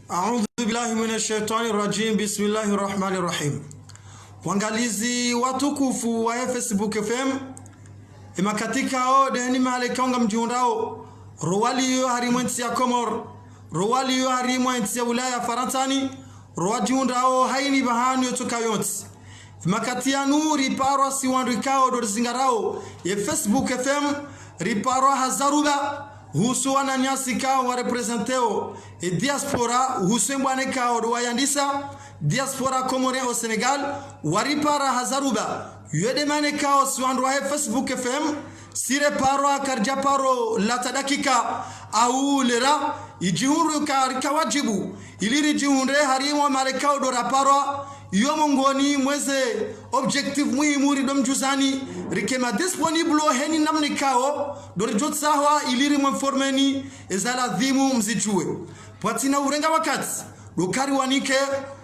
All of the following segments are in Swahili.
A'udhu billahi minash shaitani rajim. Bismillahir rahmanir rahim. Wangalizi watukufu wa Facebook FM imakatika o deni male kaunga mjiundao rowali yo harimwensi ya Komor, rowali yo harimwensi ya wilaya Farantani, rowajiundao haini bahanu yotukayonsi imakatianu riparo siwandikao dorzingarao ye Facebook FM riparo hazaruba husu wananyasi kao wa representeo e diaspora husu mbwane kao wayandisa diaspora komore au Senegal waripara hazaruba yedemane kao siwandwa he Facebook FM sire paro akarja paro lata dakika au lera ijihuru kawajibu iliri jihunre harimo marekao dora paro yomongoni mweze objective muhimuri domjuzani rikema disponible heni namni kao dori jotsawa iliri mformeni ezala dhimu mzijue patina urenga wakati dokari wanike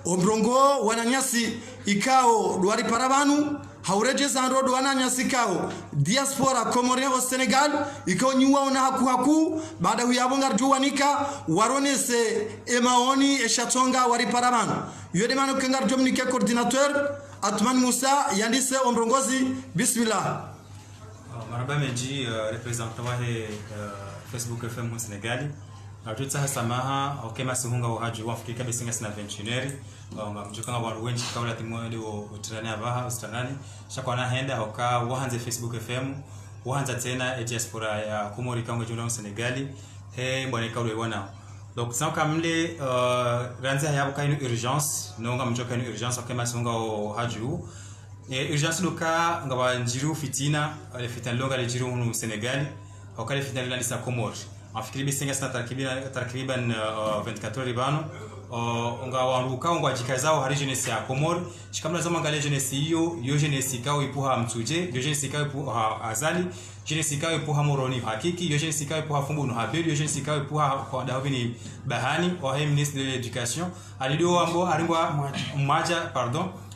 obrongo wananyasi ikao duari parabanu haureje zanro do wananyasi kao diaspora komore au Senegal ikao nyuwa ona haku baada huyabonga juwanika waronese emaoni eshatonga wari parabanu yodemano kengar jomnike coordinateur Atman Moussa yandise ombrongozi bismillah. Maraba meji représentant wa Facebook FM au Sénégal. Tutsa samaha okema sihunga uhaji wa Afrika besinga sina ventioneri mjukanga wa wengi kaula timwende utirani abaha ustanani shakwana henda oka wahanze Facebook FM wahanza tena diaspora ya Komori kangwe jona au Sénégal he mbone kaula wana. Donc sans kamle ranza ya buka une urgence nonga mjoka une urgence okema sihunga uhaju urgence loka ngaba njiru fitina le fitan longa le jiru no Sénégal okale fitan la sa Komori afikiri bisinga sana takriban 24 ribano unga waruka unga jikazao hari jeunesse ya Komori shikamla zama ngale jeunesse hiyo jeunesse ikao ipuha mtuje jeunesse ikao ipuha azali jeunesse ikao ipuha moroni hakiki jeunesse ikao ipuha fumbu no habeli jeunesse ikao ipuha kwa dawini bahani wa ministre de l'éducation alidio ambo aringwa mmaja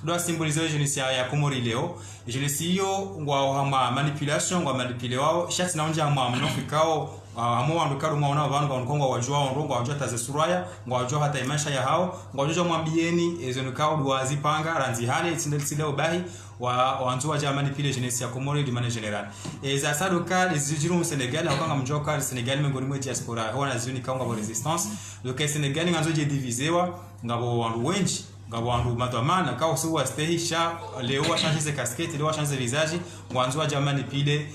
doit symboliser jeunesse ya Komori leo jeunesse hiyo ngwa manipulation ngwa manipulewao shati naonja mnofikao amo wandukaru mwaona abantu bankongo wajua onrongo wajua tazesuraya ngwajua hata imaisha ya hao ngwajua mwambieni ezenukao duwazi panga ranzi hali tsile obahi wanzua jamani pile jeunesse ya Komori de manière générale za sadoka les jiru Sénégal akanga mjoka Sénégal mengoni mwe diaspora hona zuni kaunga wa resistance donc Sénégal nganzo je divisewa ngabo wandu wengi ngabo wandu matamana kao suwa stehisha leo wa changer casquette leo wa changer visage ngwanzua jamani pile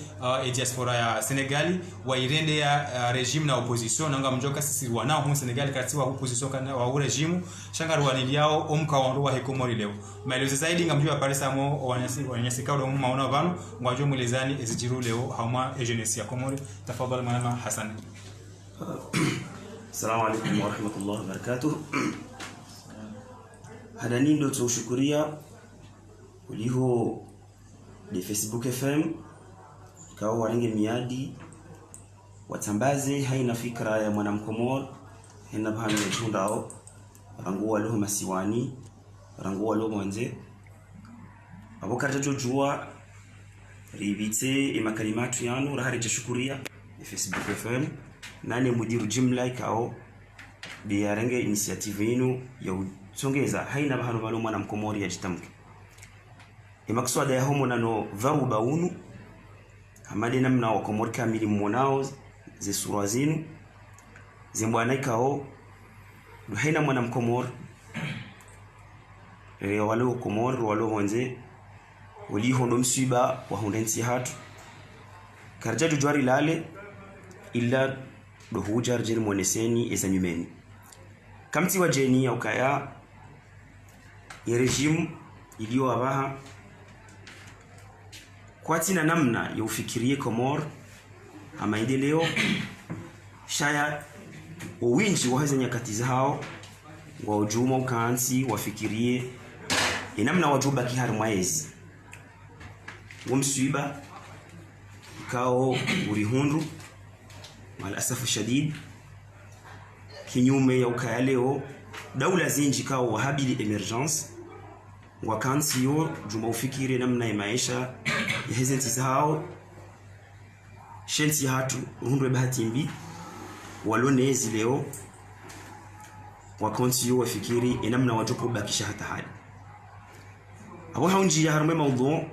diaspora ya Senegal wa irende ya regime na opposition nanga mjoka sisi wanao hu Senegal katiwa opposition kana wa regime shangaru waniliao omka wandu wa Komori leo maelezo zaidi ngamjua pale samo wanyasi kao domu maona vanu ngwajo mwelezani ezijiru leo hauma jeunesse ya Komori tafadhali mwana Hassan. Assalamu alaykum wa rahmatullahi wa barakatuh. Hadani ndo tushukuria uliho de Facebook FM kao walinge miadi watambaze haina fikra ya mwanamkomor hena bahani tundao ranguwa leo masiwani ranguwa leo mwenze abokata jojua ribite imakalimatu yanu rahari tushukuria Facebook FM nani mudiru jimla kao biarenge initiative yenu ya songeza haina bahano balo mwana mkomori ya jitamke imakswada ya homo nano varuba unu hamadi namna wa Komori kamili mmonao ze sura zinu zimbwana ikao haina mwana mkomori walo Komori walo wanze wali hondo msiba wa hondensi hatu karjaju jwari lale illa do hujar jiri mwoneseni esanyumeni kamti wa jeni ya ukaya ya regime iliyo abaha kwa tina namna ya ufikirie Komor amaendeleo shaya uwinji wa hizo nyakati zao wa ujuma ukaansi wafikirie namna wajuba kihari mwaezi wamsuiba ikao urihundu mal asafu shadid kinyume ya ukaya leo daula zinji kao wahabili emergence wakansi yo juma ufikiri namna ya maisha ya hezenti zao shensi hatu uhundwe bahati mbi walonezi leo wakonsiyo wafikiri inamna watupo bakisha hata hali abo haunjia harume maudhu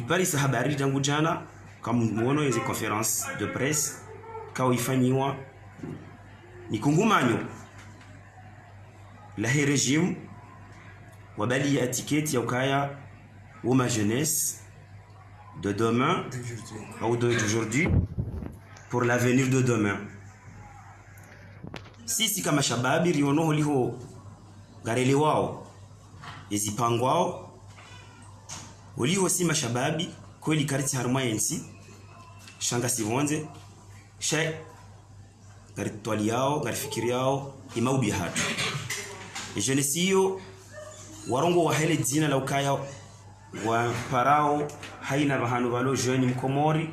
Paris habari tangu jana kama muono hizo conference de presse kao ifanyiwa ni kungumanyo la régime wabali ya tiketi ya ukaya ma jeunesse de demain ou d'aujourd'hui pour l'avenir de demain. Sisi kama shababi riono holiho garele wao izipangwao holiho si mashababi kweli kariti haruma yensi shanga sivonze shay garitwali yao garifikiri yao imaubi hatu jeunesse hiyo warongo wa hele dina la ukaya wa parao haina bahanu balo jeune mkomori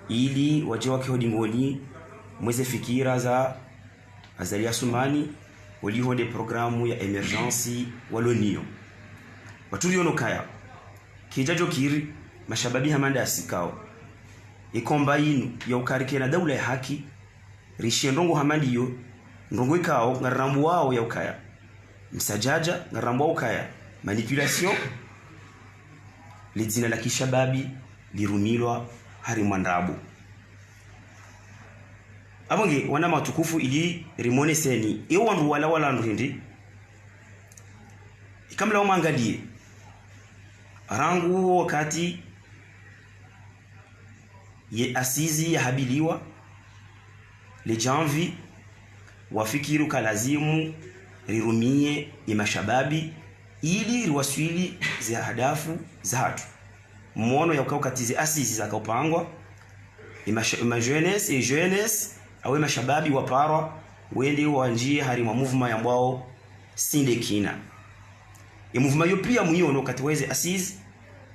ili waje wake hodingoni mweze fikira za azalia sumani waliho de programu ya emergency walonio watuliono kaya kijajo kiri mashababi hamanda asikao ikomba inu ya ukarike na daula ya haki rishendongo hamandiyo ndongo ikao ngarambu wao ya ukaya msajaja ngarambu wao ukaya manipulation lidina la kishababi lirumilwa hari mwandabu abonge wana matukufu ili rimone seni ewandu wala ndindi ikamla umangalie rangu wakati ye asizi ya habiliwa le janvi wafikiru kalazimu rirumie imashababi ili riwaswili za hadafu za hatu muono ya ukakatize asizi za kaupangwa ima jeunesse awe mashababi waparwa wende wanjie hari mwa movement ya mbao sinde kina movement yo pia muyono katiweze asizi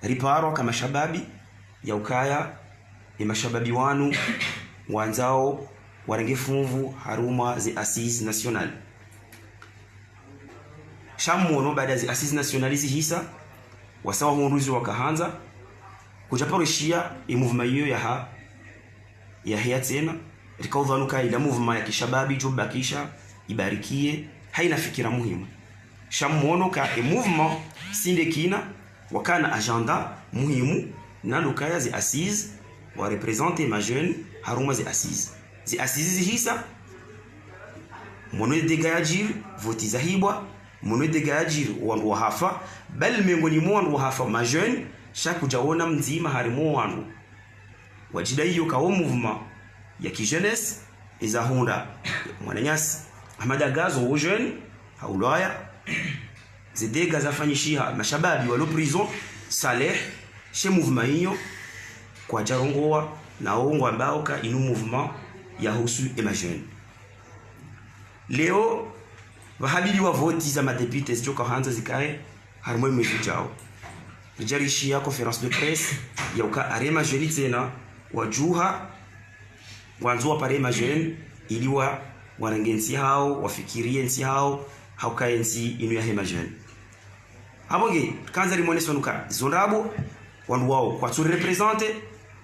riparwa kama shababi ya ukaya mashababi wanu wanzao warengefuvu haruma zi asizi national shamuono baada zi asizi nationalizi hisa wasawa hunduzi wakahanza kujaparushia movement yo ya hea tena rikaudhanuka ila movement ya kishababi jubakisha ibarikie haina fikira muhimu shamuono ka movement sinde kina wakana agenda muhimu na lukaya zi assise wa representer ma jeune haruma zi assise hisa mono degajir voti zahibwa mono degajir wandu wahafa bal miongoni mwa wandu wahafa ma jeune shaku jaona mzima harimo wandu wajida hiyo ka movement ya kijeunesse izahunda mwananyasi Ahmad Agazo au jeune haulaya zidega zafanyishia mashababi walo prison Saleh chez mouvement hiyo kwa jarongoa na ongo ambao ka inu mouvement ya husu jeune leo wahabili wa voti za madepute zijoka hanza zikae harimo mwezi jao rijarishia conference de presse ya uka arema jeune tena wajuha wanzua pare jeune iliwa wanangensi hao wafikirie nsi hao haukaensi inu ya hema jeune abonge kanza limone sonuka zonrabo wandu wao kwa tu representer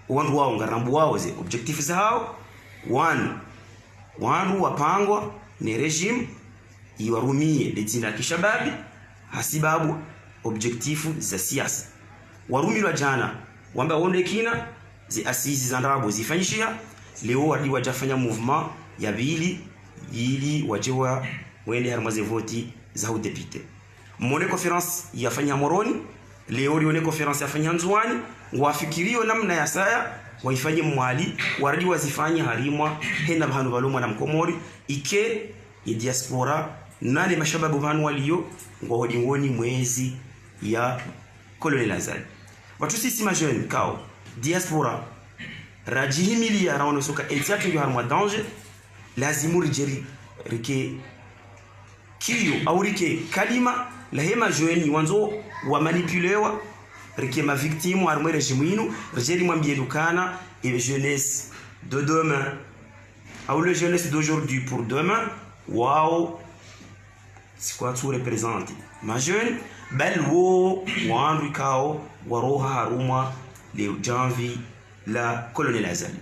wandu wao ngarambu wao ze objectif za hao wandu wapangwa ni regime iwarumie letinda kishababi hasibabu objectifu za siasa warumilwa jana wamba wonde kina zi asizi za ndarabo zifanyishia leo wadi wajafanya movement ya bili ili wajewa wende harmaze voti za udepite mwone conference yafanya Moroni leo lione conference yafanya Nzuani wafikirio namna ya saya waifanye mwali waradi wazifanye harimwa hena bahanu balomwa na mkomori ike ya diaspora nane mashababu banu waliyo ngohodingoni mwezi ya Colonel Azali watu sisi majeune kao diaspora rajihimili ya raono soka etiatu yu harumwa danger lazimu rijeri rike kiyo au rike kalima la hema jeune wanzo wa manipulewa rike ma victime harumwa regime inu rijeri mwambie dukana et jeunesse de demain ou le jeunesse d'aujourd'hui pour demain wow c'est quoi tout représente ma jeune bel wo wandu kao waroha haruma le janvi la Colonel Azali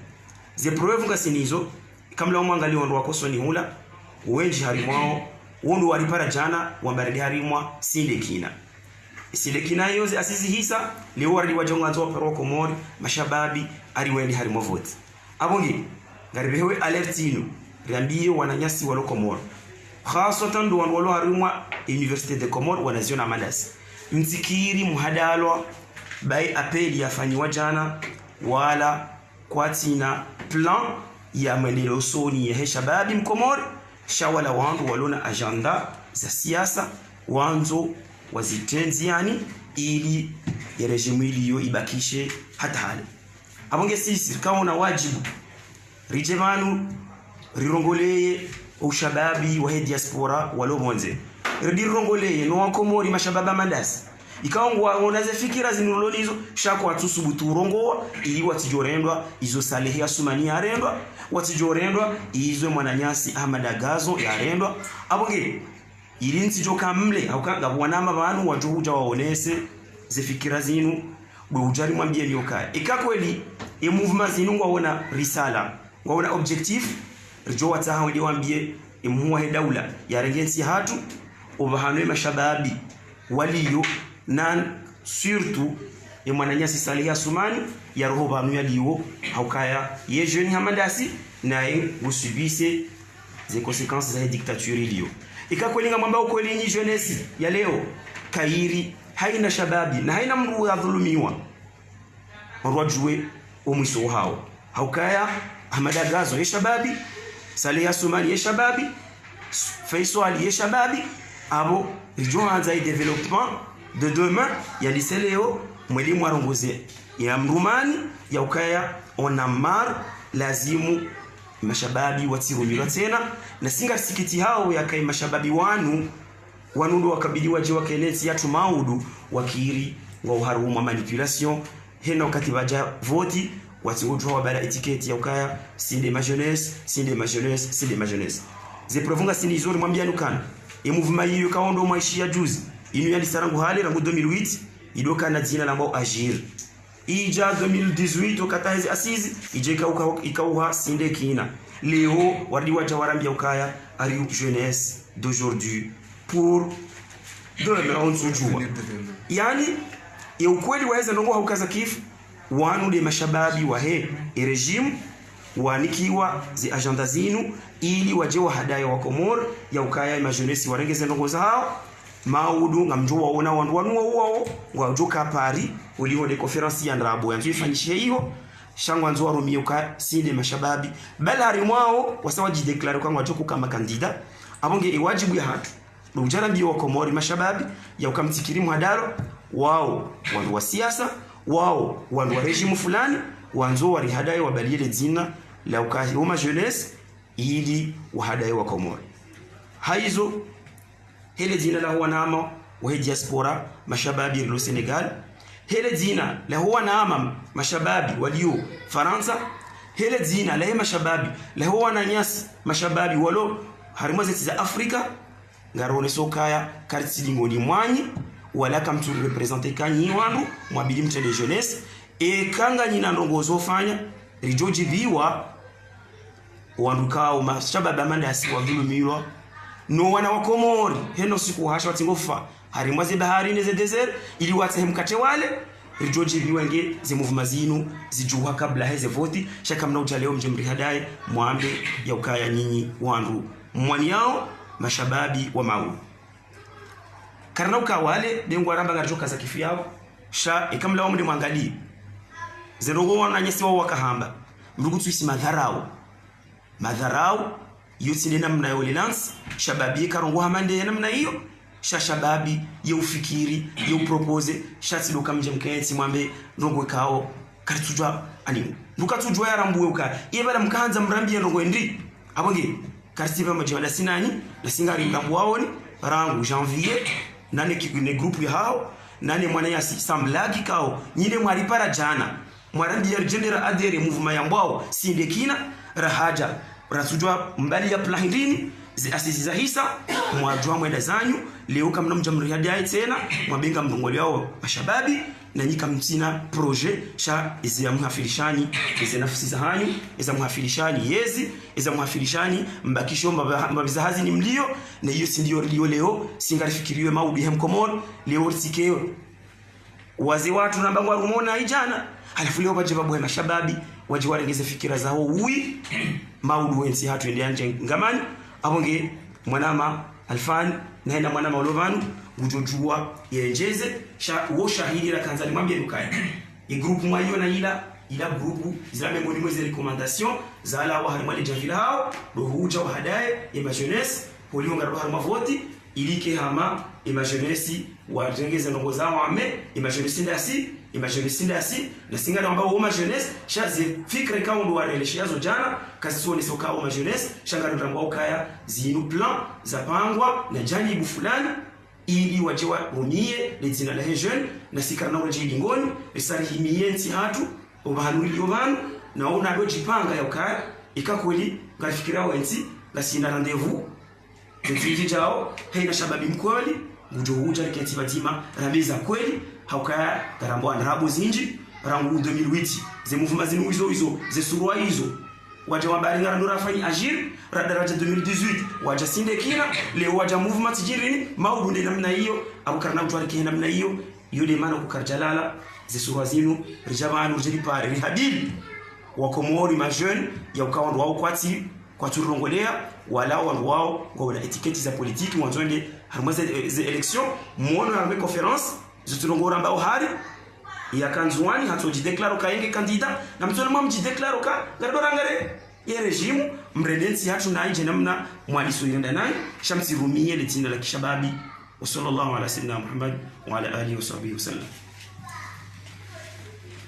ze preuve ngasinizo kamla umwangali wandu wako soni hula wenji harimwao wondo walipara jana wambaridi harimwa sindekina sindekina yoze asizi hisa leo wali wajonga nzo pero komori mashababi ari wendi harimo vote abongi ngaribewe alertino riambie wananyasi walo komoro khasatan ndo walo harimwa Université de Comores wanaziona madasi mzikiri muhadalwa bai apeli yafanywa jana wala kwatina plan ya maendeleo soni ya shababi mkomori shawala wangu walona agenda za siasa wanzo wazitenzi yani ili ya rejimu iliyo ibakishe hata hali abonge sisi kama una wajibu rijemanu rirongoleye ushababi wa diaspora walo monze rirongoleye no wakomori mashababa mandasi ikaongwa onaze fikira zinulolizo shako atusubutu urongoa ili watijorendwa izo salehi asumani arendwa watijorendwa izo mwananyasi amadagazo yarendwa abonge ili ntijoka mle haukanga bwanama bantu wajuja waonese zifikira zinu bujari mwambie lyoka ikakweli e movement zinu ngwaona risala ngwaona objectif rijo wataha wadi wambie imuwa he daula yarengensi hatu obahanwe mashababi waliyo nan surtout e mwananyasi salehi asumani ya roho banu yaliyo haukaya ye jeune hamadasi nae gusubise ze conséquences za dictature iliyo ikakwelinga mwamba ukweli nyi jeunesse ya leo kairi haina shababi na haina mru ya dhulumiwa rwajue omwiso hao haukaya amadagazo ya shababi salehi asumani ya shababi Faisal ya shababi abo rijoanza i développement de demain ya liseleo mwalimu arongoze ya mrumani ya ukaya onamar lazimu mashababi watirumira tena na singa sikiti hao ya kai mashababi wanundo wakabidi waje wakenezi yatu maudu wakiri wa uharumu manipulation hena wakati baja voti watiujwa wabala etiketi ya ukaya sinde ma jeunesse sinde ma jeunesse sinde ma jeunesse zeprofunga sindi izori mwambianu kana e movement hiyo kaondo maishia juzi inu ya lisarangu hali rangu 2008 idoka na jina lambao agir ija 2018 okatahezi asizi ije ikauha sinde kina leo wardi waja warambia ukaya ari jeunesse d'aujourd'hui pour demain on sujua yani ya ukweli waweza ndongo haukaza kifu wanu de mashababi wa he regime wanikiwa zi agenda zinu ili waje wa hadaya wa Komoro ya ukaya ma jeunesse warengeze ndongo zao maudu ngamjua waona wandu wao wajoka Paris uliho de conference ya ndrabo yanzu ifanyishe hiyo shangwa nzo warumie uka sinde mashababi balari mwao wasawaji declare kwa wajoko kama kandida abonge iwajibu ya hatu ujana mbio wa Komori mashababi ya ukamtikiri mwadaro wao wandu wa siasa wao wandu wa regime fulani wanzo wari hadai wabaliele zina la ukahuma jeunesse ili wahadai wa Komori haizo hele zina la huwa naama wa diaspora mashababi lo Senegal hele zina la huwa naama mashababi walio Faransa hele zina la mashababi la huwa na nyasi mashababi walo harimo zeti za Afrika ngarone sokaya kartili ngoni mwanyi wala kamtu representer kanyi wandu mwabili mtende jeunesse e kanga nyina ndongozo fanya rijoji viwa wandukao mashababi amanda asiwa dhulumiwa no wana wa Komori heno siku hasha watingofa harimwaze bahari neze desert ili wate mkate wale rijoji viwenge ze movement zinu zijuha kabla heze voti shaka mna ujaleo mjemri hadai mwambe ya ukaya nyinyi wandu mwani yao mashababi wa mau karna ukawale dengwa ramba ngajoka za kifu yao sha ikamla wamde mwangali zerogo wana nyesi wao wakahamba mrugu tuisi madharau yotinde namna yo lance shababi karongo hamande namna hiyo shababi yo ufikiri yo propose shatido kamje mkenzi mwambe ndongo kao karitujwa ani ndukatujwa yarambuwe uka yebala mkanza mrambie ndongo ndi abonge karitiba majwala sinani la singari mrambu waoni rangu janvier nane kikune groupe ya hao nane mwana ya samblagi kao nyine mwaripara jana mwarandi ya general adere movement ya mbao sindekina rahaja rasujwa mbali ya plahindini asisi za hisa mwajwa mwenda zanyu leo kama mjamri hadi tena mwabenga mrongoli wao mashababi na nyika mtina projet sha izi muhafirishani izi nafsi za hanyu iza muhafirishani yezi iza muhafirishani mbakisho mabizahazi ni mlio na hiyo si ndio leo singarifikiriwe maudi hemkomor leo tikeo wazi watu namba ngwarumona ijana halafu leo baje babu mashababi waje warengeze fikira zao ui maudu wensi hatu ende anje ngamani abonge mwanama alfani na ina mwanama olovanu gujojua yenjeze sha wo shahidi la kanzali mwambie lukaya i group mwayo na ila group zilame ngoni mweze recommandation za ala wa harmali jahila hao do huja wa hadaye ima jeunesse polionga ro harma voti ilike hama ima jeunesse wa tengeze ndongo zao ame ima jeunesse ndasi na singana ambao uma jeunesse shazi fikre kaundo wa releshiazo jana kasisoni soka uma jeunesse shangaro ndambao kaya zinu plan za pangwa na janibu fulani ili wajewa unie lezina la jeune na sikarana waje lingoni esari himiyensi hatu obahanuri yobanu na ona dojipanga yakaya ikakweli ngafikira wenzi ngasina rendezvous nziji jao haina shababi mkweli ngujo huja keti batima rabiza kweli haukaya garambo andrabo zinji rangu 2008 ze mouvement zinu hizo ze surwa hizo waja wabari ngara rafani agir daraja 2018 waja sindekina leo waja movement jirini maudunde namna hiyo au karna mtwari kina namna hiyo yule maana kukarjalala zisurwa zinu rijabanu jeri pare rihabili wakomori ma jeune ya ukawandu wao kwati kwa turongolea wala wandu wao ngona etiketi za politiki mwanzonde harmaze ze election muono na conference ziturongora mbao hari ya kanzuani hatoji declaro kaenge kandida na mtolo mamji declaro ka ngardorangare ye regime mredensi hatu na ije namna mwaliso yenda nayo shamsi rumie letinda la kishababi wa sallallahu ala sayyidina Muhammad wa ala alihi wa sahbihi wasallam.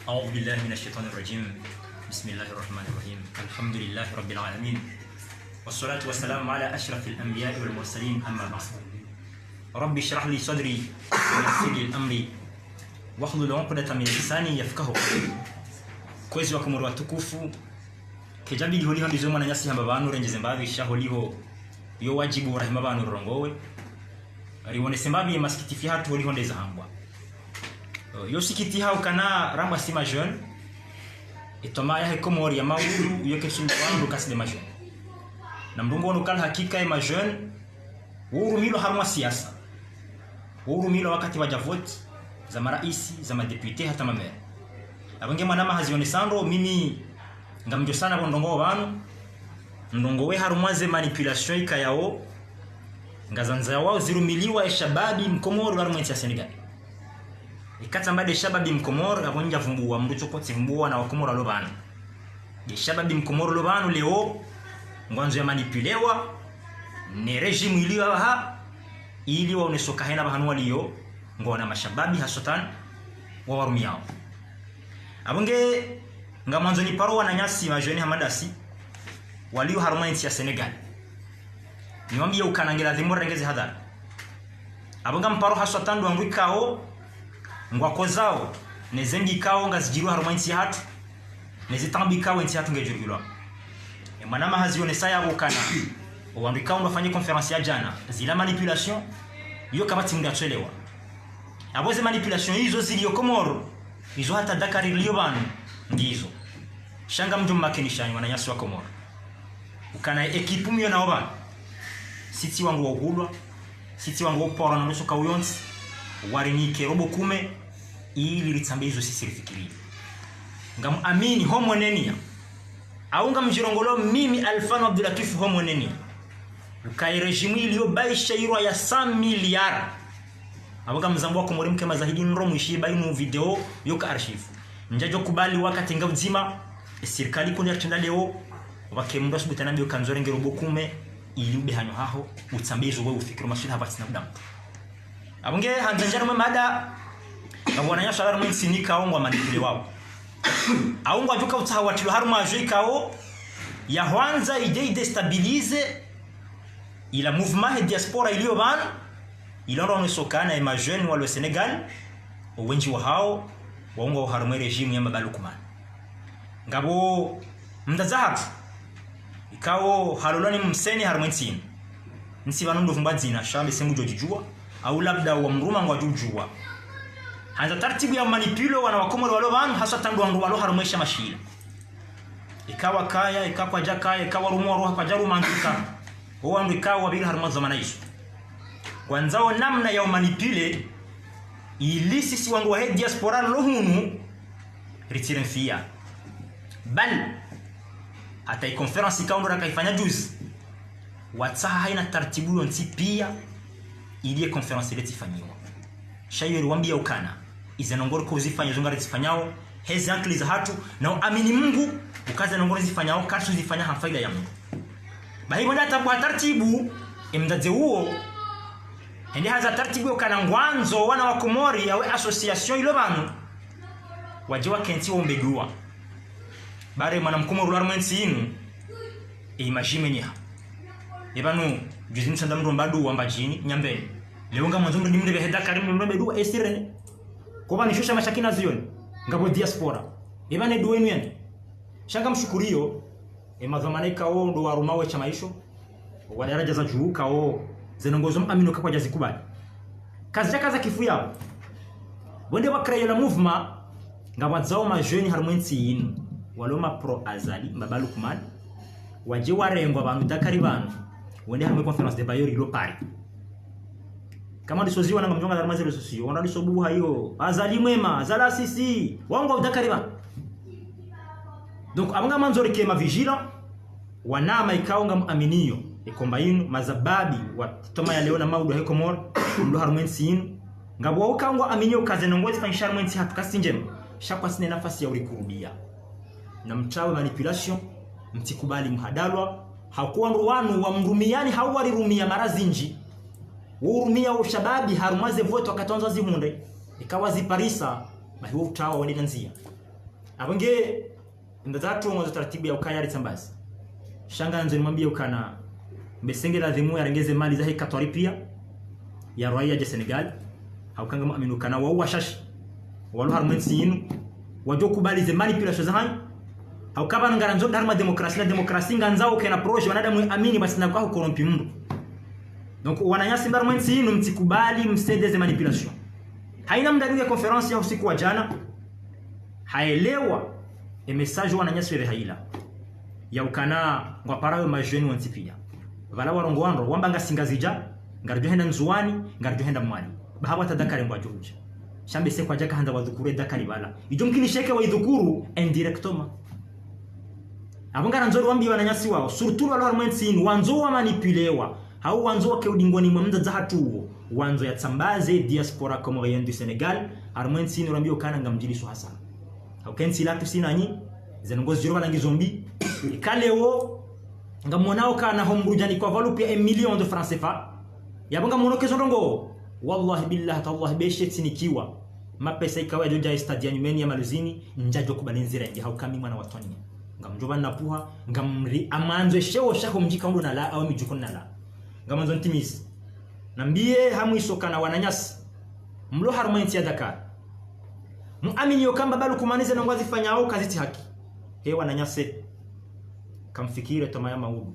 A'udhu billahi minash shaitanir rajim. Bismillahir rahmanir rahim. Alhamdulillahi rabbil alamin. Wassalatu wassalamu ala ashrafil anbiya'i wal mursalin amma ba'd. Rabbi shrah li sadri wa yassir li amri wahlul 'uqdatan min lisani yafqahu qawli. Kwezi wa kumuru watukufu kejabi holi handi zoma na nyasi hamba banu renjeze mbavi shaholiho yo wajibu rahima banu rongowe riwone sembabi maskitifi hatu holi honde zahangwa yo sikiti hau kana ramba sima jeune etoma ya komori ya maulu yo kesulu wandu kasde ma jeune na mdungo no kala hakika ya ma jeune urumilo harma siasa urumilo wakati waja vote za maraisi za madepute hata mamere abange manama hazione sandro mimi ngamjo sana bondongo banu ndongo we harumaze manipulation ikayao ngazanza wao zirumiliwa eshababi mkomoro garumenti ya Senegal ikatambade shababi mkomoro abonja vumbuwa mrucho koti vumbuwa na wakomoro lobanu de shababi mkomoro lobanu leo ngwanzo ya manipulewa ne regime iliwa ha ili waonesoka hena bahanwa liyo ngona mashababi hasotan wa warumiao abonge ngamanzo ni paro wana nyasi majoni hamadasi walio harumenti ya Senegal niwambie ukanangira dhimura ngeze hadhara abonga mparo haswa tandu angwikao ngwakozao nezengi kao ngazijiru harumenti hatu nezitambikao enti hatu ngejurgilwa manama hazione saya ukana wandikao ndafanye conference ya jana zila manipulation yo kabati mngachelewa aboze manipulation hizo zilio Komoro hizo hata Dakar ilio banu ndizo shanga mtu makinishani wananyasi wa Komoro ukana ekipu myo na oba siti wangu wa uhulwa siti wangu wa pora na nusu kauyonzi warinike robo kume ili litambe hizo sisi rifikiri ngam amini homo nenia aunga mjirongolo mimi Alfano Abdulatif homo nenia ukai regime ilio baisha irwa ya 100 miliara abaga mzambo wa Komoro mke mazahidi nro mwishi bainu video yoka archive njajo kubali wakati ngabzima serikali kundi atenda leo wakemndo subitana bio kanzore ngerobo kume ili ubehanyo haho utsambezo wewe ufikiro mashina hapa na mdamu abonge hanzanjana mamada abona nyasha la mwensi nikaongwa manipule wao aungwa juka utawatilo haruma ajikao ya kwanza ide destabilize ila mouvement diaspora ilio bana iloro nosokana ya majeune wa Senegal wengi wa hao waunga haruma regime ya Balukuman ngabo mdazahabu ikawo halolani mseni harmwentin nsi banundu vumbadzina shambe semu jojijua au labda wa mruma ngwa jujua hanza taratibu ya manipulo wana wakomoro walo banu hasa tangu wandu walo harumesha mashila ikawa kaya ikakwa jakaya ikawa rumo roha kwa jaru mantika wandu ikawa bila haruma zamana isu kwanzao namna ya manipule ilisi si wandu wa diaspora lohunu retiren fia bal hata i conference ikaundora kaifanya juzi watsaha haina taratibu yonti pia ili conference ile tifanywa shayo liwambia ukana izanongoro ko zifanya zongara tifanyao hezi ankli za hatu na amini Mungu ukaza nongoro zifanyao kasu zifanya hafaida ya Mungu bahi wanda tabu taratibu imdaze huo ende haza taratibu ukana ngwanzo wana wa Komori yawe association ilo banu wajewa kenti ombegua bare mwana mkomoro armensi inu imagine nya ebanu juzini sanda mro mbadu wambajini nyambeni leonga mwanzo mro nimre beheda karimu mro bedu estirene koba nishusha mashakina zioni ngabo diaspora ebane duwenu yende shanga mshukurio emazamanaika o ndo warumawe cha maisho wa daraja za juu kao zenongozo amino kwa jazi kubali kazi kifu yao wende wakraya la movement ngabadzao ma jeune harmwensi inu waloma pro azali mabalu kumani waje warengwa bantu dakari bantu wende hamwe conference de bayori lo pari kama disoziwa na mjonga darma zero sosio wana disobu hayo azali mwema azala sisi wangu dakari bantu donc abanga manzori kema vigila wanama ikaonga aminio ikomba inu mazababi watoma ya leona maudu heko mor ndo harmwensi inu ngabo ukangwa aminio kaze nongozi fanyisha harmwensi hatukasinjema shakwa sine nafasi ya urikurudia na mchawe manipulation mtikubali mhadalwa hakuwa wanu wa mrumiani hawari rumia marazinji urumia ushababi harumaze voto akatonza zimunde ikawa ziparisa bahi utawa wende nzia abonge ndazatu mwanzo taratibu ya ukaya ritambazi shanga nzo nimwambie ukana mbesenge lazimu yarengeze mali za hekatwari pia ya raia ya Senegal haukanga mu'minukana wa washashi walu harmensi inu wajo kubali ze manipulation za hani haukaba ngaranzo dharma demokrasi nganzao kena proje wanadamu amini basi na kwa korompi mtu donc wananyasi harmensi inu mtikubali msende ze manipulation haina mdadu ya conference ya usiku wa jana haelewa message wananyasi re haila ya ukana ngwa parawe majeni wantipia vala warongo wando wambanga singazija ngarjo henda nzuani ngarjo henda mwali bahawa tadakare ngwa juje shambe se kwa jaka handa wadhukuru dakari bala ijo mkini sheke wa idhukuru indirectoma abongara nzori wambi wananyasi wao surtout walo harmensi wanzo wa manipulewa hau wanzo ke udingoni mwamda za hatu wanzo ya tsambaze diaspora comorienne du Senegal harmensi wambi ukana ngamjili so hasa hau kensi latu sinanyi zenongozi jiro balangi zombi ikaleo ngamonao kana hombrujani kwa valu pia 1 million de francs CFA yabonga monoke zondongo wallahi billahi tallahi beshet nikiwa mapesa ikawa joja stadia nyumeni ya maluzini njajo kubalinzira nje haukami mwana watoni ngamjoba napuha ngamri amanzo shewo shako mjika ndo na la au mijuko na la ngamanzo ntimisi nambie hamwisoka na wananyasi mlo harmenti ya Dakar muamini yokamba balu kumaniza na ngwazi fanyao kaziti haki he wananyase kamfikire toma ya maudu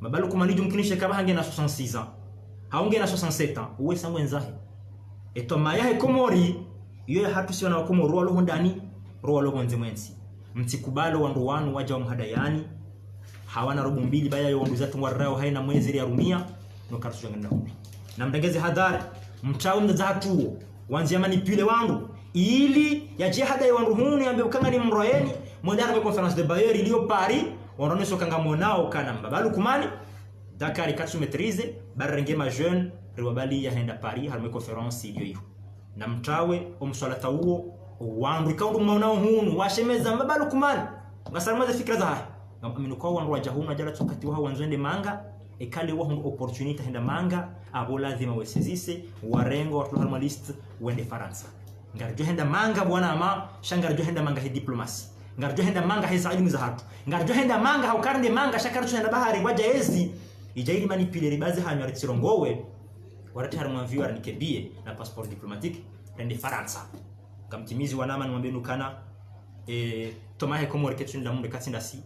mabalu kumanijo mkinishe kaba hange na 66 ans haunge na 67 ans uwe sangwe nzahe etoma ya Komori yoye hatu siwana wa Komoro walo hondani walo honze mwensi mtikubalo wandu wanu waja wa mhadayani hawana robo mbili baya yo wandu zatu warao haina mwezi ya rumia no kartu jangana hubi na mdangeze hadhari mchao mda zatu wanzi ya manipule wandu ili ya jihada ya wandu huni ambe ukanga ni mroeni mwendara me conference de Bayeur iliyo Paris wanaonesha kanga monao kana mbabalu kumani Dakar ikatsu maîtrise barenge ma jeune riwabali ya henda Paris harme conference iliyo hiyo na mtawe omsolata huo wandu kaundu monao hunu washemeza mbabalu kumani ngasalamaza fikra za haya ngaminu kwa wandu wajahuna jala tukati wao wanzende manga ekale wa opportunity henda manga abo lazima wesezise warengo watu harmalist wende Faransa ngarjo henda manga bwana ama shangarjo henda manga he diplomasi ngarjo henda manga he elimu za hatu ngarjo henda manga haukarne manga shakarjo henda bahari waja ezi ijaili manipulere bazi hanyo aritirongowe warati harma viewar nikebie na passeport diplomatique rende Faransa kamtimizi wanama nwambenu kana tomahe Komori ketunda munde katindasi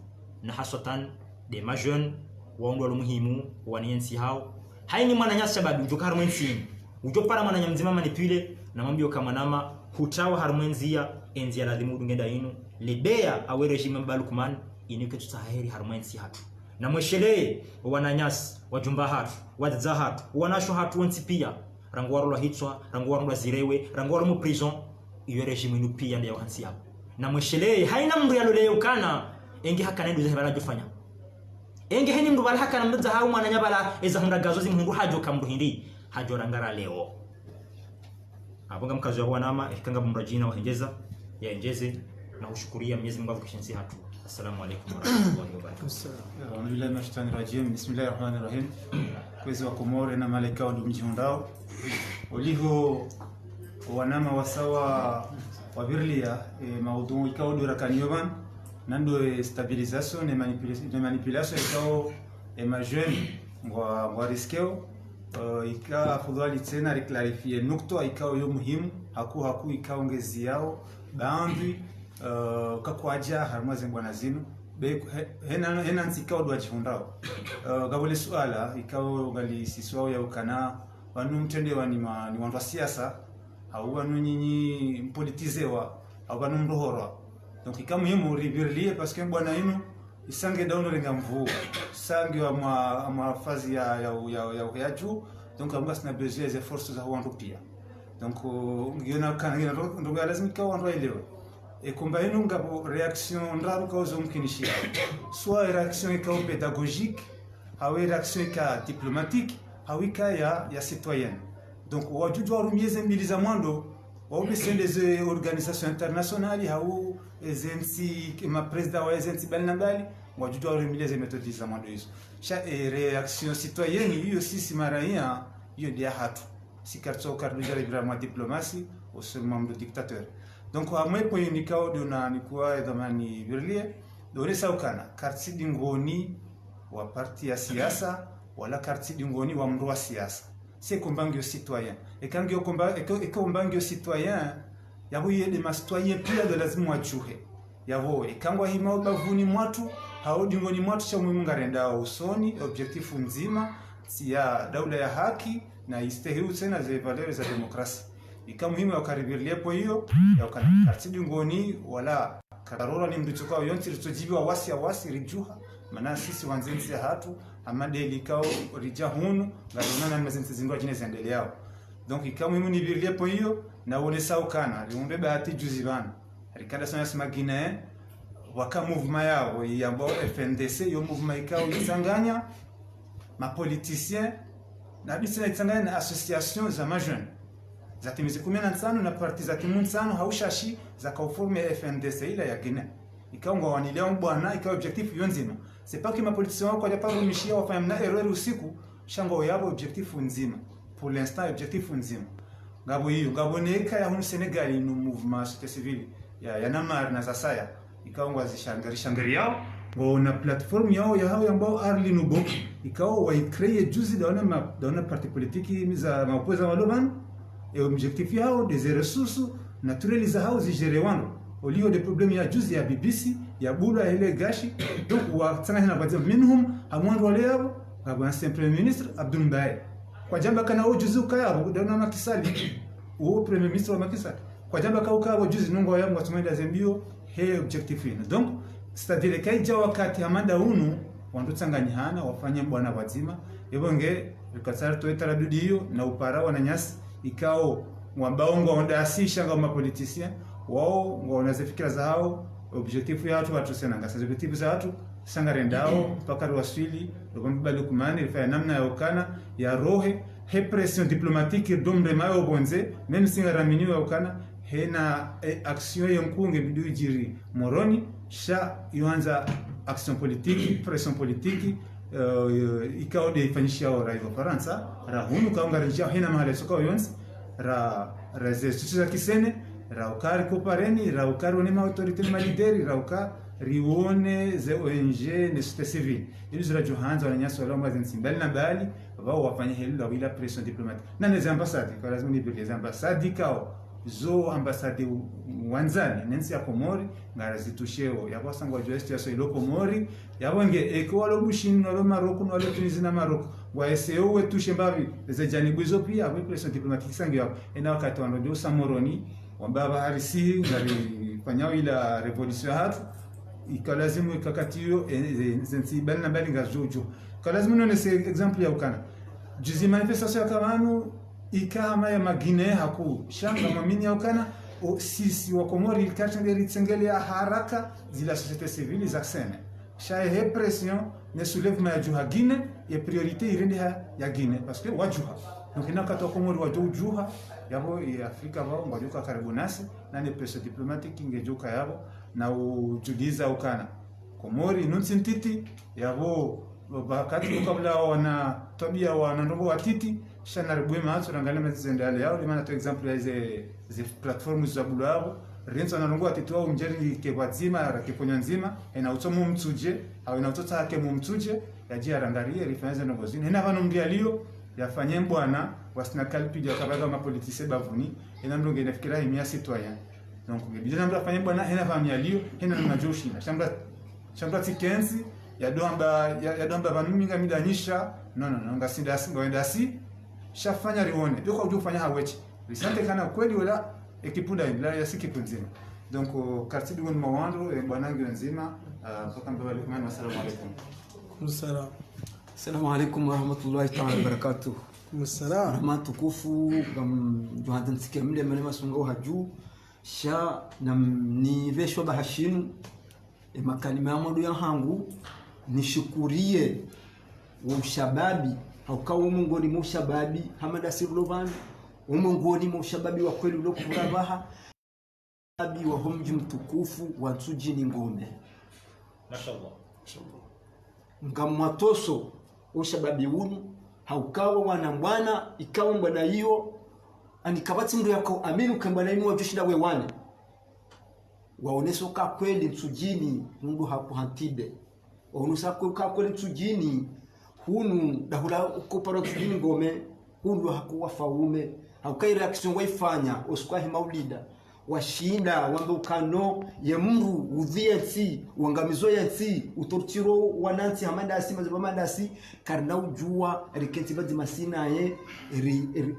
na hasotan de majeune waondo muhimu waniensi hao haini mwana nyasa sababu ujoka harmwensi ujopara mwana nyamzima manipule na mambio kama nama hutawa harmwenzia enzia ladhimu dungenda inu lebea awe regime mbalukuman inike tutaheri harmwensi hatu na mweshele wananyasi wajumba hatu wadza hatu wanasho hatu wensi pia rangwaro la hitwa rangwaro la zirewe rangwaro mu prison iyo regime inu pia ndio hansi hapo na mweshele haina mndu yaloleo kana enge hakana ndu zehbala jofanya enge heni mndu bala hakana mndu hao mwana nyabala eza mragazo zimhungu hajo kamruhindi hajo rangara leo abonga mkazi wa wanama ikanga mrajina wahenjeza ya enjeze na ushukuria Mwenyezi Mungu akishenzi hatu. Assalamu alaykum wa rahmatullahi wa barakatuh. Alhamdulillah mashtani rajim. Bismillahirrahmanirrahim. Kwezi wa Komore na malaika wa mjihondao uliho wanama wasawa wabirlia maudhu ikao dora kanyoban nando stabilisation et manipulation ikao majeunes ngwa riskeo ika afudhali tena reclarifier nukto ikao yo muhimu haku ikaongezi yao baadhi kakwaja harmaze bwana zinu hena nsikao dwa chifundao gabole suala ikao gali siswao ya ukana wanu mtende wani wandu wa siasa au wanu nyinyi mpolitizewa au wanu mrohorwa donc ika muhimu ribirlie parce que bwana inu isange dauno renga mvu sange wa ma fazi ya juu donc amga sina besoin des forces za wandu pia donc ngiona kana ndo lazima ikawa wandu elewe et combat inu ngabo réaction ndaru kauzo mkinishia soit réaction ikao pédagogique ou réaction ka diplomatique ou ka ya citoyenne donc wajudu warumieze mbiliza mwando waubise des organisations internationales au ezensi ma president wa ezensi balnabali wajudu warumieze méthode za mwando hizo réaction citoyenne hiyo sisi maraia hiyo dia hatu si karto karduja libra diplomatie au seulement de dictateur donc amwepo unikao dona nikuwa dhamani birlie dore saukana karti dingoni wa parti ya siasa wala karti dingoni wa mndu wa siasa c'est combangio citoyen et quand yo combat et combangio citoyen yabo yede ma citoyen pia de lazima wachuhe yabo ikangwa hima bavuni mwatu hao dingoni mwatu cha muhimu ngarenda usoni objectif nzima ya daula ya haki na istehiu tena za valeurs za demokrasia ika muhimu ya karibirlie po hiyo ya kartidi ngoni wala kararora ni mduchukao yonti ritojibiwa wasi rijuha maana sisi wanzenzi hatu amadeli kao rija hunu ngalona na mazenzi zingwa jine zendeleao donc ika muhimu ni birlie po hiyo na wone saukana liumbe bahati juzi bana rikanda sana sima Guinea waka mouvement yao yabo FNDC yo mouvement ikao isanganya ma politicien na bisina isanganya na association za majeune za timizi 15 na parti za kimuntsano haushashi za kauforme FNDC ila ya Guinea ikaongo wanileo bwana ikawa objectif yonzima c'est pas que ma politicien wako ya paro mishia wafanya na erreur usiku shango yabo objectif nzima pour l'instant objectif nzima ngabo hiyo ngabo neka ya hunu Senegal no mouvement société civile ya namar na zasaya ikaongo azishangari yao ngo na platform yao ya hao ambao arli nubo ikao wa créer juzi daona parti politique za mapoza waloban et objectif yao des ressources naturelles za hao zijerewano olio de problème ya juzi ya BBC ya bula ile gashi donc wa tsanga hina bazia minhum amwandu wale yao ngabo ancien premier ministre Abdul Mbaye kwa jamba kana ujuzi ukayabo daona makisali o premier ministre wa makisali kwa jamba ukabo juzi nungo yangu watumenda zembio he objectif ina donc c'est-à-dire kaija wakati amanda unu wandu tsanganyana wafanye bwana wazima ebonge rikasara toetara dudio na upara wananyasi ikao mwambaongo ondasisha ngoma politicien wao ngona zifikira zao objectif ya watu sena ngasa objectif za watu sangarendao mpaka waswili ngomba lukumani ifanya namna ya ukana ya rohe he pression diplomatique domre mayo bonze même singaramini ya ukana hena action yonkunge bidu jiri moroni sha yuanza action politique pression politique ikao de ifanyishia ora hiyo Faransa rahunu kaungarisha hena mahali soka yonsi ra resistance za kisene ra ukari kopareni ra ukari wone autorite malideri ra ukari rione ze ONG ne société civile ili zira johanza wananyasa wala mwazensi mbali na bali wao wafanye hilo la wila pression diplomatique na les ambassades kwa lazima ni les ambassades kao zo ambasade wanzani nensi ya Komori ngara zitusheo ya kwasangwa joesti ya soilo Komori yabonge eko walo Bushini walo Maroko walo Tunisia na Maroko wa SEO wetushe mbavi ze janibu hizo pia wa pression diplomatique sangi yao ena wakati wa ndio Samoroni wambaba harisi ngari fanyao ila revolution hatu ikalazimu ikakatiyo zensi bali na bali ngajojo kalazimu none se example ya ukana juzi manifestation ya kamanu ikama ya magine haku shanga mamini ya ukana o sisi wa Komori ilikatengeri tsengeli ya haraka zila société civile za sene shaye he pression ne soulèvement ya juha Guinée ya priorité irende ya Guinée parce que wajuha donc inakatoa Komori wajuha yabo ya Afrika wao ngojuka karibu nasi na ni pression diplomatique ingejuka yabo na ujuliza ukana Komori nunsintiti yabo bakati kabla wana tabia wana ndogo watiti shana ribwe maatso rangalia mazendale yao limana to example ya ze platform za bulabo renzo na ndogo watiti wao mjeri ke wazima rakiponya nzima ina utomo mtuje au ina utota yake mumtuje yajia rangalia reference ndogo zini ina vano mdialio yafanye bwana wasina kalpi ya kabaga ma politicien bavuni ina ndonge inafikira himia citoyen donc bijana mtu afanye bwana ina famia lio ina majoshi na shamba tikenzi ya domba banuminga midanyisha no ngasinda ngoenda si shafanya rione doko ujufanya hawechi risante kana kweli wala ekipunda ila ya siki punzima donc quartier du Mawando e bwanangu nzima toka mbele kwa assalamu alaykum Msala. Assalamu alaikum warahmatullahi ta'ala wabarakatuh. Msala. Rahma tukufu johandan sikemle manema sungo haju sha ni veshwa bahashinu makalima ya mwadu ya hangu nishukurie ushababi haukawa umongoni mwa ushababi Hamada Sirlovani umongoni mwa ushababi wa kweli ulo kurabaha shababi wa homji mtukufu wa Tsujini Ngome Mashallah. ngamwatoso ushababi unu haukawa wanambwana ikawa mbwana hiyo anikabati mdu yako aminu kambwana inu wajushinda wewane waoneso ka kweli Tsujini mundu hapo hantide waonusa ka kweli Tsujini hunu dahula ukoparo Tsujini Ngome hunu hakuwa faume haukai reaction waifanya oskwahi maulida washinda wambe ukano ye mru udhieti wangamizo yeti utortiro wananti Hamada Asi mazibamada Asi karna ujua rikenti badi masina ye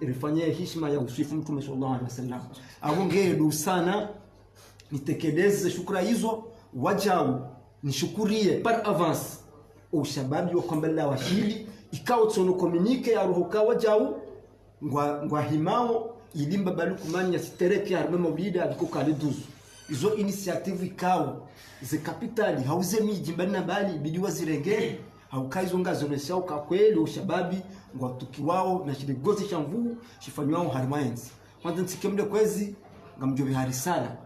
rifanye heshima ya usifu Mtume sallallahu alaihi wasallam abongeedu sana nitekeleze shukra hizo wajau nishukurie par avance ushababi wa kwambala wa hili ikao tsono communique ya ruhuka wajau ngwa himao ilimba balukumani ya sitereki ya arme maulida adiko kale duzu izo initiative ikao ze kapitali hauze miji mbana bali bidiwa zirengere haukaizo ngazo nesha uka kweli ushababi ngwa tukiwao na shirigozi shamvu shifanywao harimayenzi kwanza nsikemde kwezi ngamjobi harisala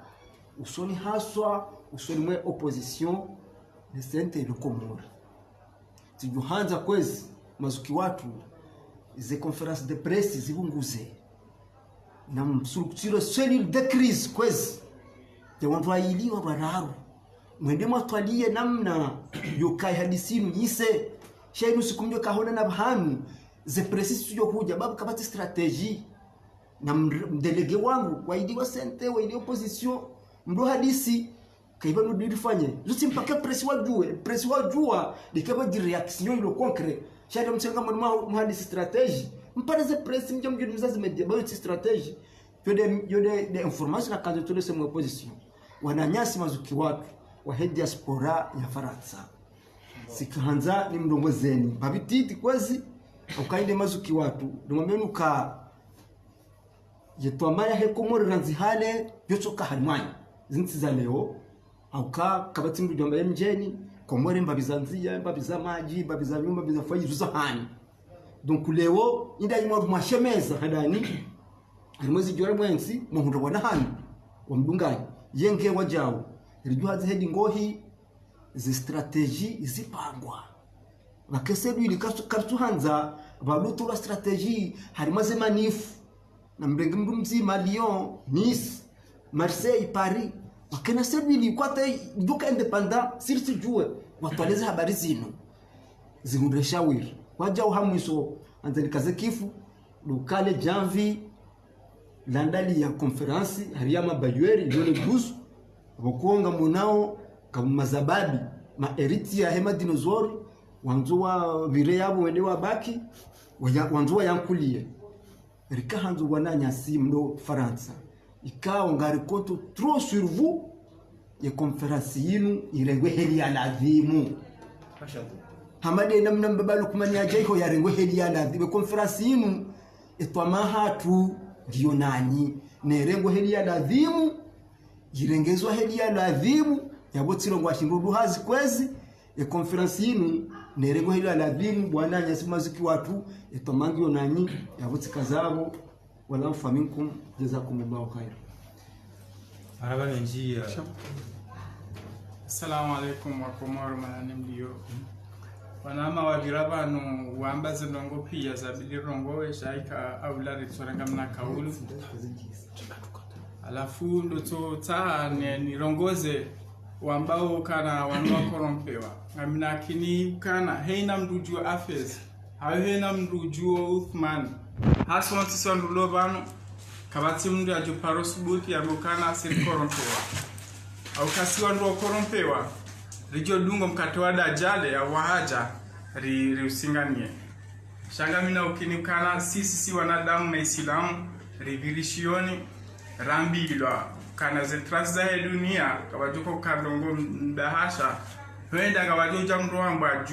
usoni haswa usoni mwe opposition de sente le Komori tijuhanza kwezi mazuki watu ze conference de presse zibunguze na msurukutiro cellule de crise kwezi ya wantu wailiwa bararu mwende mwatwalie namna yokai hadisinu yise shainu sikumjo kahona na bahanu ze presse studio huja babu kabati strategie na mdelege wangu wailiwa sente wailiwa opposition mdo hadisi kaiba no dirifanye zuti mpaka presi wajua likaba di reaction ilo concret shada mtsenga mwa hadisi strategie mpare ze presi mjo mzazi media ba strategie yode de information na kazo tole sema opposition wananyasi mazuki watu wa diaspora ya Faransa sikaanza ni mdongozeni babititi kwezi ukainde mazuki watu ndomenuka yetwamaya he Komori ranzihale yochoka harimani zinti za leo auka kabati mdu jomba mjeni Komori mbabizanzia mbabiza maji mbabiza nyumba mbabiza fayi za hani donc leo inda yimwa mwashemeza hadani alimwezi jora mwensi muhundo wana hani wamdungani yenge wajao ilijuha hedi ngohi zi strategie zipangwa bakesedu ili kartuhanza balutu la strategie harimaze manifu na mrengi mdu mzima Lyon, Nice, Marseille, Paris wakena sebili kwate duka independent sirti juwe watwaleza habari zino zihundreshawiri waja uhamwiso anzani kaze kifu dukale janvi landali ya konferansi hariya mabayueri yole busu bokonga munao kama mazababi maeriti ya hema dinozori wanzuwa vire yabo wende wabaki wanzuwa yankulie rika hanzu wananya simdo Faransa ikao ngari koto trop sur vous ya konferansi yinu irengwe heli ya ladhimu hamade namna mbabalu kumanya jaiko ya rengwe heli ya ladhimu konferansi yinu etwamaha tu ndiyo nanyi nerengwe heli ya ladhimu jirengezwa heli ya ladhimu yabotsiro ngwashindudu hazi kwezi ya konferansi yinu nerengwe heli ya ladhimu bwana nyasimazuki watu etwamangiyo nanyi yabotsika zabo wala faminkum jazakumullahu khair. Marhaba menji. Assalamu alaikum wa Komoro mananimliyo. Wanama wajirabanu wambaze ndongo pia zabili rongo shaika aulari tsoranga mna kaulu. Alafu ndoto taa ni rongoze wambao kana wanwa korompewa. Ngamina kini kana heina mdujuo Afes. Hayo heina mdujuo Uthman. Haso wantiso ndulo banu. Kabati mdu ya juparo subuti ya bukana siri korompewa. Au kasi wanduo korompewa. Rijo dungo mkatoa Dajjal ya wahaja riusinganie. Shanga mina ukinikana sisi wanadamu na Islamu rivirishioni rambi ilwa kana zetras za dunia kawajuko kandongo mbahasha wenda kawajuja mroamba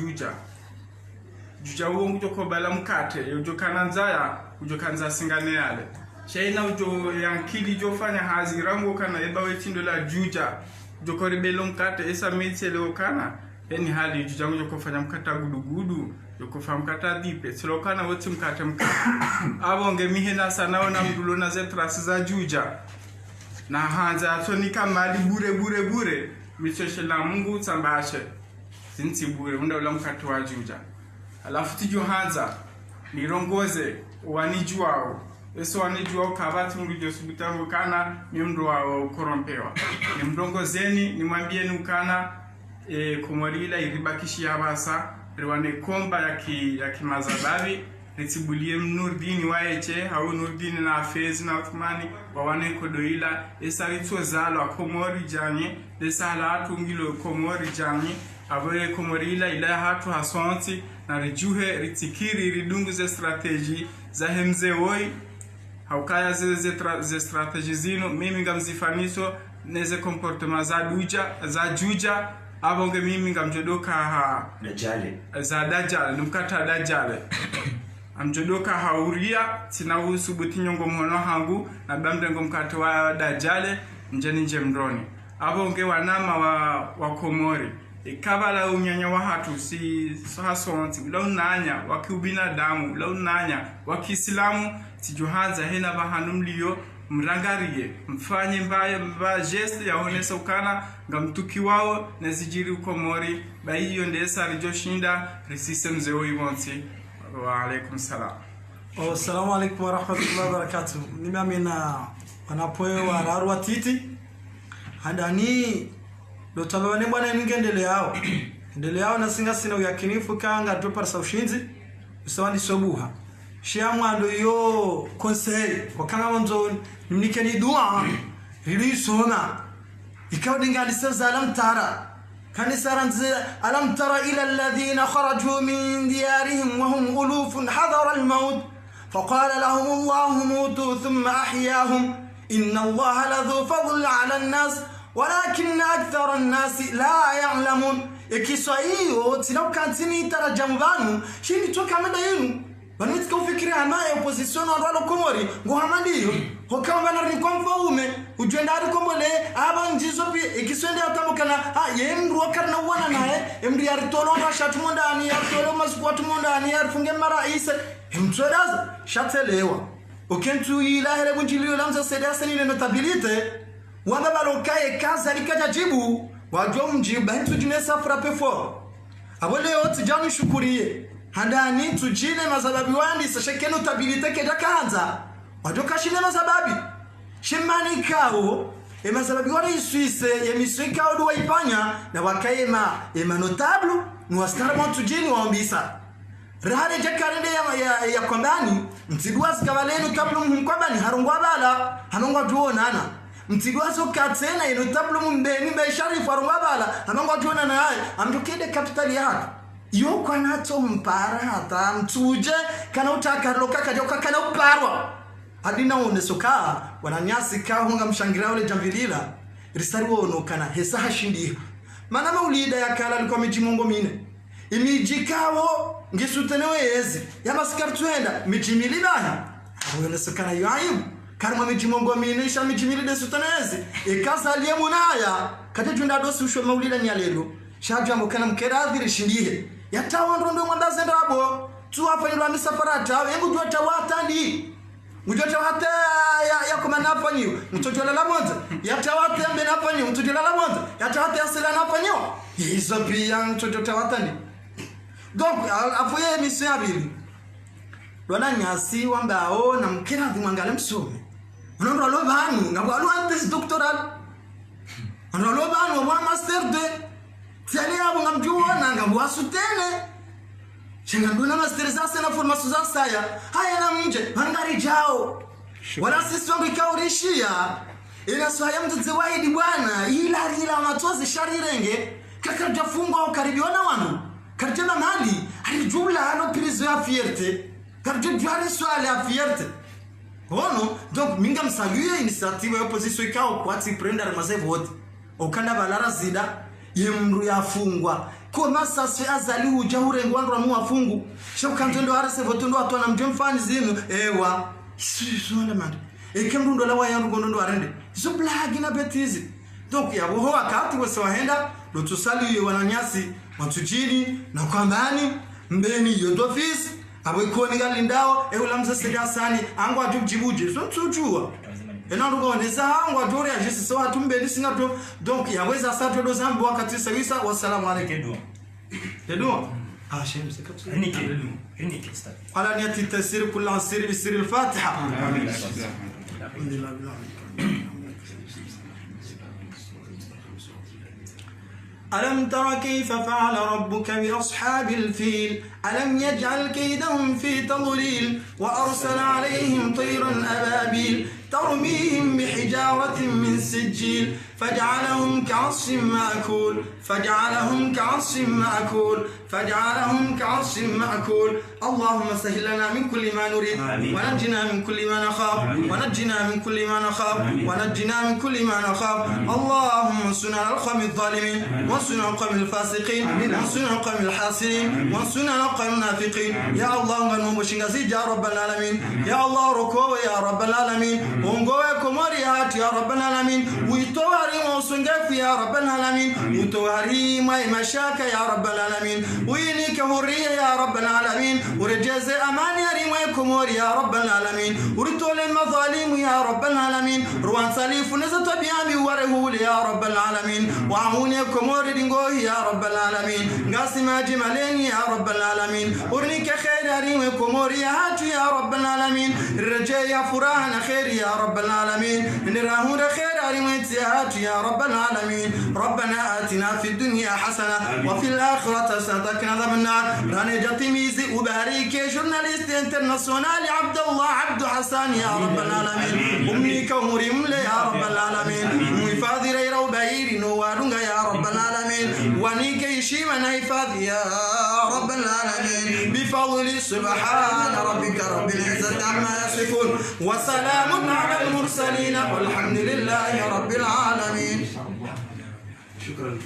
juja huo mjoko bala mkate yojokana nzaya ujokanza singane yale shaina ujo yankili jofanya hazi rango kana ebawe tindo la juja joko ribelo mkate esa mitsele okana yani hali juja mjoko fanya mkata gudugudu joko fanya mkata dipe silokana wote mkate abonge mihena sana wana mdulo na zetras za juja na hanza atonika mali bure mitoshe la Mungu tambashe zinti bure munda ula mkate wa juja. Alafu tijo hanza nirongoze wanijuao eso wanijuao kabati mrujo subutango kana ni mdu wa korompewa ni mrongozeni ni mwambie nukana kumorila iribakishi ya basa riwane komba ya kimazababi ritibulie Nurdini waeche hau Nurdini na Afezi na Uthmani wawane kodoila esa rituo zalo komori janye desa hala hatu ngilo komori janye avore komorila ila hatu hasonti na rijuhe ritikiri ridungu ze strategi za hemze woi haukaya ze strategi zino mimi ngamzifaniso neze komportema za juja abonge mimi ngamjodoka za Dajjal numkata Dajjal amjodoka hauria tina usubuti nyongo mhono hangu na bamdengo mkate wa Dajjal njeni njemroni abonge wanama wa Komori ikabala unyanya wa hatu si hasonti launanya wakiubina damu launanya wakiislamu tijohanza hena bahanumliyo mrangariye mfanye mba geste ya honesa ukana ngamtuki wao nazijiri Komori baiyo ndesa rijoshinda risistem zeo ibonti. Wa alaikum salam. Assalamu alaikum wa rahmatullahi wa barakatuh. Nimamina wanapoewa narwa titi handani lotabane bwana ningendele yao na singa sina uyakinifu kanga topar saushinzi usawani sobuha shia mwando yo conseil wakanga mwanzo nimnikeni dua rilisona ikawa dingalisa zalam tara ألم تر إلى الذين خرجوا من ديارهم وهم ألوف حذر الموت فقال لهم الله موتوا ثم أحياهم إن الله لذو فضل على الناس ولكن أكثر الناس لا يعلمون ikiswahili tinao kantini tarajamu banu shini toka mada yenu banwiti kwa ufikiri hanaye opposition wala Komori nguhamadiyo hokamba na rikomfa ume ujendari kombole aba njizo pi ikiswende atamukana yemru wakarna wana nae emri yaritolo ndo shatumondani yaritolo maskwatu mondani yarfunge mara isa emtsodaza shatelewa okentu ilahere bunjiliyo lamza sedaseni ne notabilite wamba balokaye kaza likaja jibu wajua mjiba hintu jinesa frappe fort abole yote janu shukuriye handani tujine mazababi wandi sasheke notabilite keja kanza wadoka shine mazababi shimani kao mazababi wari Suisse yemiswe kao duwa ipanya na wakaye ema notable nuwastara mwa tujini waombisa Rahare jakarende ya kwambani mtidwazi kabaleno tablo mkwambani harungwa bala hanongwa tuonana mtidwazi katsena ino tablo mbeni be sharifu harungwa bala hanongwa tuonana naye amtokede kapitali yake yo kwa nato mpara hata mtuje kana utaka loka kajoka kana uparwa adina unesoka wananyasi ka hunga mshangira ule jamvilila risari wono kana hesa hashindi mana maulida yakala alikuwa mijimongo mine imijikawo ngisutenewe yezi yabasikar tuenda mijimili bahi unesoka yo ayu karma mijimongo mine isha mijimili de sutenezi ikaza aliyemunaya katejunda dosi usho maulida nyalelo shaju amukana mkeradhiri shindihe yatawa ndondo mwandaze ndabo tuwafanyirwa misafarata yengu jota watandi mujota hata ya kumana afanyiwa mtotola la mwanza yatawata mbena afanyiwa mtotola la mwanza yatawata asila na afanyiwa hizo pia mtotola watandi donc afuye mission abili dona nyasi wambao na mkeradhi mwangale msome unondo lo banu na bwalu antes doctoral unondo lo banu wa master 2 tiali abo ngamjua na ngabwasu tene shinganduna masterizasa na formation za saya haya na mje mandari jao wala sisi wangu ikaurishia ina swaya mtze waidi bwana ila matozi sharirenge kakarja fungo au karibiona wanu karjana mali alijula ano prizo ya fierté karja jwari swala ya fierté ono donc minga msaluye initiative ya opposition ikao kwati prendre mazevo wote okanda balara zida yemru yafungwa kwa masasi azali ujahure ngwandwa mu afungu shokanzondo arase votondo atona mjomfani zinu ewa sisona mande ekemrundo lawa yangu ngondo arende so blagi na betizi donc yabo ho wakati wose wahenda lotusali wananyasi matujini na kwambani mbeni yodofisi abikoni galindao eulamza sedasani angwa tujibuje so tujua enanduko neza hangwa dore ya jisi so hatumbeni sinato donc yaweza sato do zambo wakati sawisa wasalamu alaykum edo شيء مسكت هنيك استاذ على نية التسير كل عسير بسر الفاتحة آمين. ألم تر كيف فعل ربك بأصحاب الفيل ألم يجعل كيدهم في تضليل وأرسل عليهم طيرا أبابيل ترميهم بحجارة من سجيل فجعلهم كعصف مأكول اللهم سهل لنا من كل ما نريد ونجنا من كل ما نخاف اللهم انصرنا على القوم الظالمين وانصرنا على القوم الفاسقين وانصرنا على القوم الحاسدين وانصرنا على القوم المنافقين يا الله غنوم شنغزي يا رب العالمين يا الله ركوع يا رب العالمين ونغوي كمريات يا رب العالمين ويتواري وسنغف يا رب العالمين وتواري ما مشاك يا رب العالمين وينك هريه يا رب العالمين ورجز امان يا ريمكم يا رب العالمين ورتول المظالم يا رب العالمين روان سليف نزت بيامي ورهول يا رب العالمين وعونكم ورينغو يا رب العالمين قاسم جمالين يا رب العالمين ورنيك خير يا ريمكم يا رب العالمين الرجاء يا فرحان خير يا رب العالمين نراهون خير يا ريمتي يا رب العالمين ربنا آتنا في الدنيا حسنة وفي الآخرة حسنة وقنا عذاب النار راني جاتيميزي وباريك جورناليست انترناسيونال عبد الله عبد حسن يا رب العالمين أمي كومري ملي يا رب العالمين مفاضي ريرو بايري نوارونغا يا رب العالمين وانيك يشيمنا يفاضي يا رب العالمين بفضل سبحان ربك رب العزة عما يصفون وسلام على المرسلين والحمد لله رب العالمين شكرا